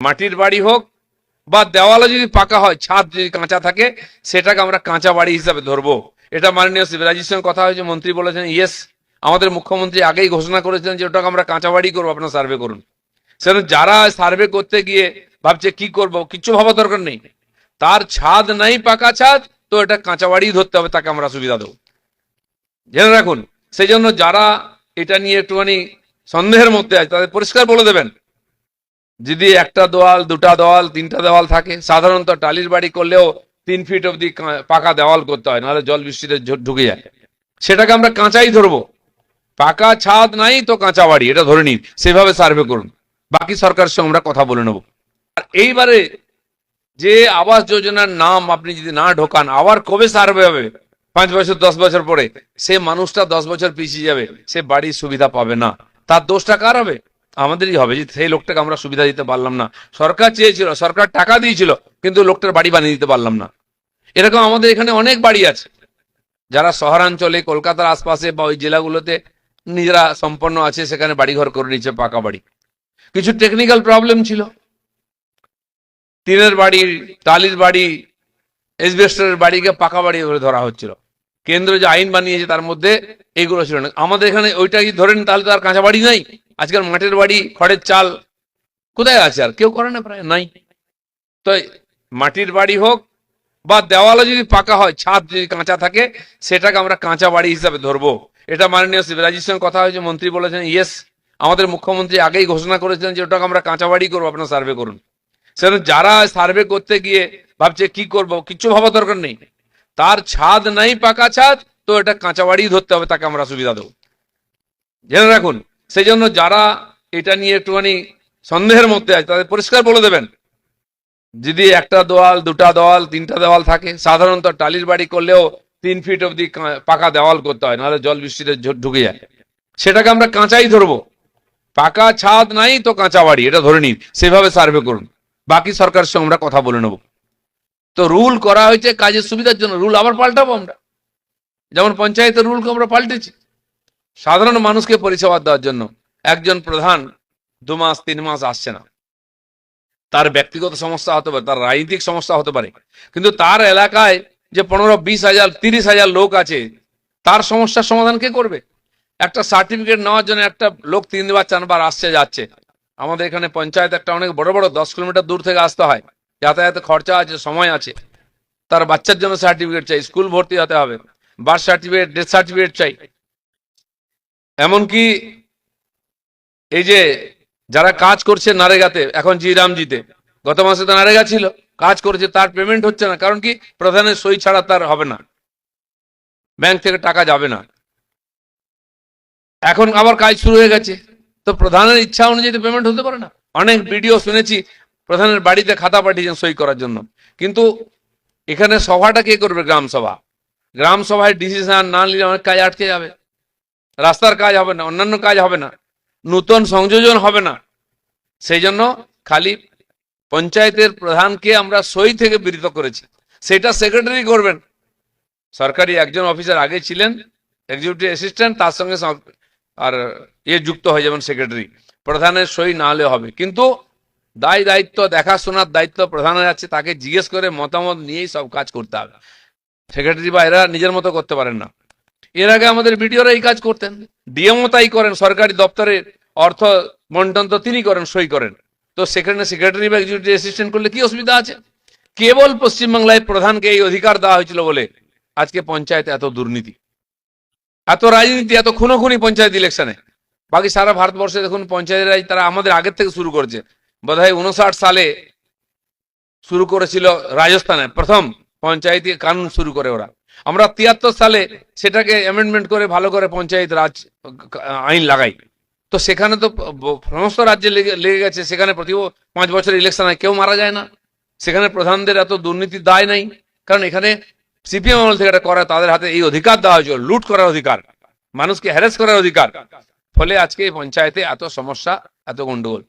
মাটির বাড়ি হোক বা দেওয়ালে যদি পাকা হয়, ছাদ যদি কাঁচা থাকে, সেটাকে আমরা কাঁচা বাড়ি হিসাবে ধরবো। এটা মাননীয় শিবরাজির সঙ্গে কথা হয়েছে, মন্ত্রী বলেছেন ইয়েস। আমাদের মুখ্যমন্ত্রী আগেই ঘোষণা করেছেন যে ওটাকে আমরা কাঁচা বাড়ি করবো, আপনারা সার্ভে করুন। সেজন্য যারা সার্ভে করতে গিয়ে ভাবছে কি করব, কিচ্ছু ভাবা দরকার নেই। তার ছাদ নাই, পাকা ছাদ, তো এটা কাঁচা বাড়ি ধরতে হবে, তাকে আমরা সুবিধা দেবো, জেনে রাখুন। সেই জন্য যারা এটা নিয়ে একটুখানি সন্দেহের মধ্যে আছে, তাদের পরিষ্কার বলে দেবেন, যদি একটা দেওয়াল, দুটা দেওয়াল, তিনটা দেওয়াল থাকে, সাধারণত টালির বাড়ি করলেও 3 ফিট অব্দি পাকা দেওয়াল করতে হয়, নাহলে জল বৃষ্টিতে ঢুকে যায়। সেটাকে আমরা কাঁচাই ধরবো। পাকা ছাদ নাই তো কাঁচা বাড়ি, এটা ধরে নিন, সেভাবে সার্ভে করুন। বাকি সরকারের সঙ্গে আমরা কথা বলে নেব। আর এইবারে যে আবাস যোজনার নাম আপনি যদি না ঢোকান, আবার কবে সার্ভে হবে? 5 বছর 10 বছর পরে সে মানুষটা 10 বছর পিছিয়ে যাবে, সে বাড়ির সুবিধা পাবে না। তার দোষটা কার হবে? আমাদেরই হবে, যে সেই লোকটাকে আমরা সুবিধা দিতে পারলাম না। সরকার চেয়েছিল, সরকার টাকা দিয়েছিল, কিন্তু লোকটার বাড়ি বানিয়ে দিতে পারলাম না। এরকম আমাদের এখানে অনেক বাড়ি আছে, যারা শহরাঞ্চলে কলকাতার আশপাশে বা ওই জেলাগুলোতে নিজেরা সম্পন্ন আছে, সেখানে বাড়িঘর করে নিচ্ছে, পাকা বাড়ি। কিছু টেকনিক্যাল প্রবলেম ছিল, টিনের বাড়ি, টালির বাড়ি, এসবেস্টরের বাড়িকে পাকা বাড়ি করে ধরা হচ্ছিল। কেন্দ্র যে আইন বানিয়েছে তার মধ্যে এইগুলো ছিল না। আমাদের এখানে ওইটা যদি ধরেন, তাহলে তো আর কাঁচা বাড়ি নাই। আজকাল মাটির বাড়ি, খড়ের চাল কোথায় আছে? আর কেউ করে না, প্রায় নাই। তো মাটির বাড়ি হোক বা দেওয়ালে যদি পাকা হয়, ছাদ যদি কাঁচা থাকে, সেটাকে আমরা কাঁচা বাড়ি হিসাবে ধরবো। এটা মাননীয় শিবরাজির সঙ্গে কথা হয়েছে, মন্ত্রী বলেছেন ইয়েস। আমাদের মুখ্যমন্ত্রী আগেই ঘোষণা করেছেন যে ওটাকে আমরা কাঁচা বাড়ি করবো, আপনারা সার্ভে করুন। সেজন্য যারা সার্ভে করতে গিয়ে ভাবছে কি করব, কিচ্ছু ভাবা দরকার নেই। তার ছাদ নাই, পাকা ছাদ, তো এটা কাঁচা বাড়ি ধরতে হবে, তাকে আমরা সুবিধা দেবো, জেনে রাখুন। সেই জন্য যারা এটা নিয়ে একটুখানি সন্দেহের মধ্যে আছে, তাদের পরিষ্কার বলে দেবেন, যদি একটা দেওয়াল, দুটা দেওয়াল, তিনটা দেওয়াল থাকে, সাধারণত টালির বাড়ি করলেও 3 ফিট অব্দি পাকা দেওয়াল করতে হয়, নাহলে জল বৃষ্টিতে ঢুকে যায়। সেটাকে আমরা কাঁচাই ধরবো। পাকা ছাদ নাই তো কাঁচা বাড়ি, এটা ধরে নিন, সেভাবে সার্ভে করুন। বাকি সরকারের সঙ্গে আমরা কথা বলে নেব। তো রুল করা হয়েছে কাজের সুবিধার জন্য, রুল আবার পাল্টাবো আমরা। যেমন পঞ্চায়েতের রুলকে আমরা পাল্টেছি সাধারণ মানুষকে পরিষেবা দেওয়ার জন্য। একজন প্রধান 2 মাস 3 মাস আসছে না, তার ব্যক্তিগত সমস্যা হতে পারে, তার রাজনৈতিক সমস্যা হতে পারে, কিন্তু তার এলাকায় যে 15-20 হাজার 30 হাজার লোক আছে, তার সমস্যার সমাধান কে করবে? একটা সার্টিফিকেট নেওয়ার জন্য একটা লোক 3 বার 4 বার আসছে যাচ্ছে। আমাদের এখানে পঞ্চায়েত একটা অনেক বড় বড় 10 কিলোমিটার দূর থেকে আসতে হয়, যাতায়াতে খরচা আছে, সময় আছে। তার বাচ্চার জন্য সার্টিফিকেট চাই, স্কুল ভর্তি হতে হবে, বার্থ সার্টিফিকেট, ডেথ সার্টিফিকেট চাই। এমনকি এই যে যারা কাজ করছে নারেগাতে, এখন জিরামজিতে, গত মাসে তো নারেগা ছিল, কাজ করেছে, তার পেমেন্ট হচ্ছে না। কারণ কি? প্রধানের সই ছাড়া তার হবে না, ব্যাংক থেকে টাকা যাবে না। এখন আবার কাজ শুরু হয়ে গেছে, তো প্রধানের ইচ্ছা অনুযায়ী তো পেমেন্ট হতে পারে না। অনেক ভিডিও শুনেছি, প্রধানের বাড়িতে খাতা পাঠিয়েছেন সই করার জন্য, কিন্তু এখানে সভাটা কে করবে? গ্রাম সভা। গ্রাম সভায় ডিসিশন না নিলে অনেক কাজ আটকে যাবে, রাস্তার কাজ হবে না, অন্যান্য কাজ হবে না, নূতন সংযোজন হবে না। সেই জন্য খালি পঞ্চায়েতের প্রধানকে আমরা সই থেকে বিরত করেছি, সেটা সেক্রেটারি করবেন। সরকারি একজন অফিসার আগে ছিলেন এক্সিকিউটিভ অ্যাসিস্ট্যান্ট, তার সঙ্গে আর যুক্ত হয়ে যাবেন সেক্রেটারি। প্রধানের সই না হলে হবে, কিন্তু দায়িত্ব দেখাশোনার দায়িত্ব প্রধানের আছে, তাকে জিজ্ঞেস করে মতামত নিয়েই সব কাজ করতে হবে। সেক্রেটারি বা এরা নিজের মতো করতে পারেন না। এর আগে আমাদের বিডিওরা এই কাজ করতেন, ডিএমও তাই করেন, সরকারি দপ্তরের অর্থ বন্টন তো তিনি করেন, সই করেন। তো সেখানে সেক্রেটারি বা এক্সিকিউটিভ অ্যাসিস্ট্যান্ট করলে কি অসুবিধা আছে? কেবল পশ্চিমবাংলায় প্রধানকে এই অধিকার দেওয়া হয়েছিল বলে আজকে পঞ্চায়েতে এত দুর্নীতি, এত রাজনীতি, এত খুনোখুনি পঞ্চায়েত ইলেকশনে। বাকি সারা ভারতবর্ষে দেখুন পঞ্চায়েত রাজ তারা আমাদের আগের থেকে শুরু করেছে। বোধহয় 59 সালে শুরু করেছিল রাজস্থানে, প্রথম পঞ্চায়েতি কানুন শুরু করে ওরা। আমরা 73 সালে সেটাকে অ্যামেন্ডমেন্ট করে ভালো করে পঞ্চায়েত রাজ আইন লাগাই। তো সেখানে তো সমস্ত রাজ্যে লেগে গেছে, সেখানে প্রতি 5 বছর ইলেকশন হয়, কেউ মারা যায় না। সেখানে প্রধানদের এত দুর্নীতির দায় নাই, কারণ এখানে সিপিএম আমল থেকে এটা করা, তাদের হাতে এই অধিকার দেওয়া হয়েছিল, লুট করার অধিকার, মানুষকে হ্যারাস করার অধিকার। ফলে আজকে এই পঞ্চায়েতে এত সমস্যা, এত গন্ডগোল।